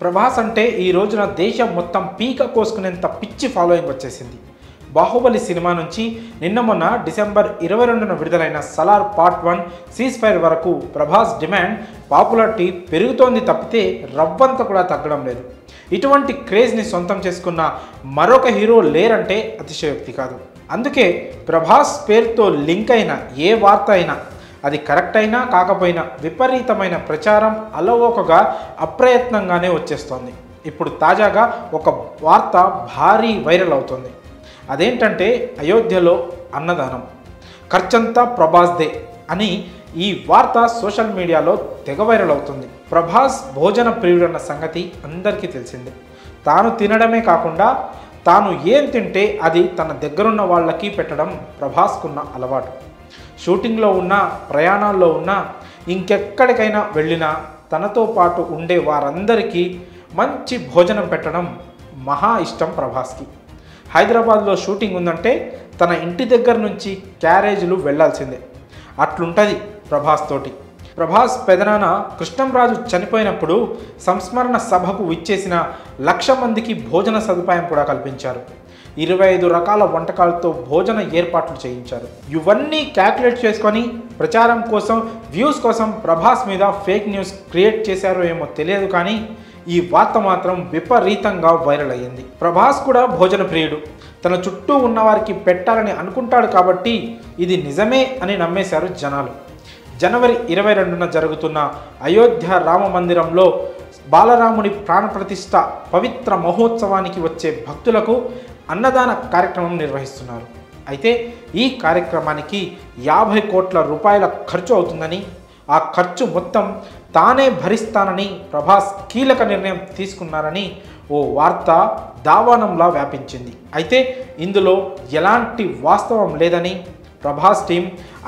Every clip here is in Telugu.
ప్రభాస్ అంటే ఈ రోజున దేశం మొత్తం పీక కోసుకునేంత పిచ్చి ఫాలోయింగ్ వచ్చేసింది. బాహుబలి సినిమా నుంచి నిన్న మొన్న డిసెంబర్ 22న విడుదలైన సలార్ పార్ట్ 1 సీజ్ ఫైర్ వరకు ప్రభాస్ డిమాండ్ పాపులారిటీ పెరుగుతోంది తప్పితే రవ్వంత కూడా తగ్గడం లేదు. ఇటువంటి క్రేజ్ని సొంతం చేసుకున్న మరొక హీరో లేరంటే అతిశయోక్తి కాదు. అందుకే ప్రభాస్ పేరుతో లింక్ అయిన ఏ వార్త అయినా అది కరెక్ట్ అయినా కాకపోయినా విపరీతమైన ప్రచారం అలవోకగా అప్రయత్నంగానే వచ్చేస్తోంది. ఇప్పుడు తాజాగా ఒక వార్త భారీ వైరల్ అవుతుంది. అదేంటంటే అయోధ్యలో అన్నదానం ఖర్చంతా ప్రభాస్దే అని ఈ వార్త సోషల్ మీడియాలో తెగ వైరల్ అవుతుంది. ప్రభాస్ భోజన ప్రియుడన్న సంగతి అందరికీ తెలిసిందే. తాను తినడమే కాకుండా తాను ఏం తింటే అది తన దగ్గరున్న వాళ్ళకి పెట్టడం ప్రభాస్కున్న అలవాటు. షూటింగ్లో ఉన్నా, ప్రయాణాల్లో ఉన్నా, ఇంకెక్కడికైనా వెళ్ళినా తనతో పాటు ఉండే వారందరికీ మంచి భోజనం పెట్టడం మహా ఇష్టం ప్రభాస్కి. హైదరాబాద్లో షూటింగ్ ఉందంటే తన ఇంటి దగ్గర నుంచి క్యారేజీలు వెళ్లాల్సిందే. అట్లుంటుంది ప్రభాస్ తోటి. ప్రభాస్ పెదనాన్న కృష్ణంరాజు చనిపోయినప్పుడు సంస్మరణ సభకు విచ్చేసిన 1,00,000 మందికి భోజన సదుపాయం కూడా కల్పించారు. 25 రకాల వంటకాలతో భోజన ఏర్పాట్లు చేయించారు. ఇవన్నీ క్యాల్కులేట్ చేసుకొని ప్రచారం కోసం, వ్యూస్ కోసం ప్రభాస్ మీద ఫేక్ న్యూస్ క్రియేట్ చేశారో ఏమో తెలియదు, కానీ ఈ వార్త మాత్రం విపరీతంగా వైరల్ అయ్యింది. ప్రభాస్ కూడా భోజన ప్రియుడు. తన చుట్టూ ఉన్నవారికి పెట్టాలని అనుకుంటాడు కాబట్టి ఇది నిజమే అని నమ్మేశారు జనాలు. జనవరి 22న జరుగుతున్న అయోధ్య రామ మందిరంలో బాలరాముడి ప్రాణప్రతిష్ఠ పవిత్ర మహోత్సవానికి వచ్చే భక్తులకు అన్నదాన కార్యక్రమం నిర్వహిస్తున్నారు. అయితే ఈ కార్యక్రమానికి 50 కోట్ల రూపాయల ఖర్చు అవుతుందని, ఆ ఖర్చు మొత్తం తానే భరిస్తానని ప్రభాస్ కీలక నిర్ణయం తీసుకున్నారని ఓ వార్త దావానంలా వ్యాపించింది. అయితే ఇందులో ఎలాంటి వాస్తవం లేదని ప్రభాస్ టీం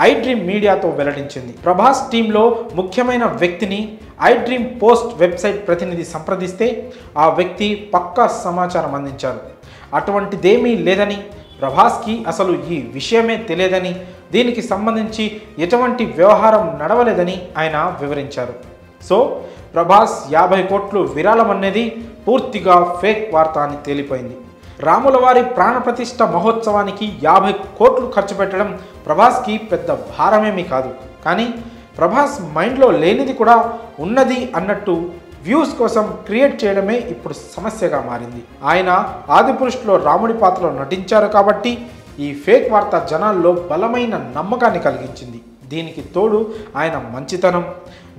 ఐడ్రీమ్ మీడియాతో వెల్లడించింది. ప్రభాస్ టీంలో ముఖ్యమైన వ్యక్తిని ఐడ్రీమ్ పోస్ట్ వెబ్సైట్ ప్రతినిధి సంప్రదిస్తే ఆ వ్యక్తి పక్కా సమాచారం అందించారు. అటువంటిదేమీ లేదని, ప్రభాస్కి అసలు ఈ విషయమే తెలియదని, దీనికి సంబంధించి ఎటువంటి వ్యవహారం నడవలేదని ఆయన వివరించారు. సో ప్రభాస్ 50 కోట్లు విరాళం అనేది పూర్తిగా ఫేక్ వార్త అని తేలిపోయింది. రాములవారి ప్రాణప్రతిష్ఠ మహోత్సవానికి 50 కోట్లు ఖర్చు పెట్టడం ప్రభాస్కి పెద్ద భారమేమీ కాదు. కానీ ప్రభాస్ మైండ్లో లేనిది కూడా ఉన్నది అన్నట్టు వ్యూస్ కోసం క్రియేట్ చేయడమే ఇప్పుడు సమస్యగా మారింది. ఆయన ఆదిపురుషులో రాముడి పాత్రలో నటించారు కాబట్టి ఈ ఫేక్ వార్త జనాల్లో బలమైన నమ్మకాన్ని కలిగించింది. దీనికి తోడు ఆయన మంచితనం.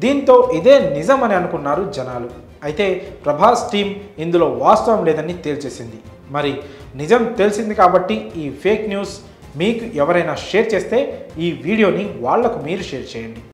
దీంతో ఇదే నిజం అని అనుకున్నారు జనాలు. అయితే ప్రభాస్ టీం ఇందులో వాస్తవం లేదని తేల్చేసింది. మరి నిజం తెలిసింది కాబట్టి ఈ ఫేక్ న్యూస్ మీకు ఎవరైనా షేర్ చేస్తే ఈ వీడియోని వాళ్లకు మీరు షేర్ చేయండి.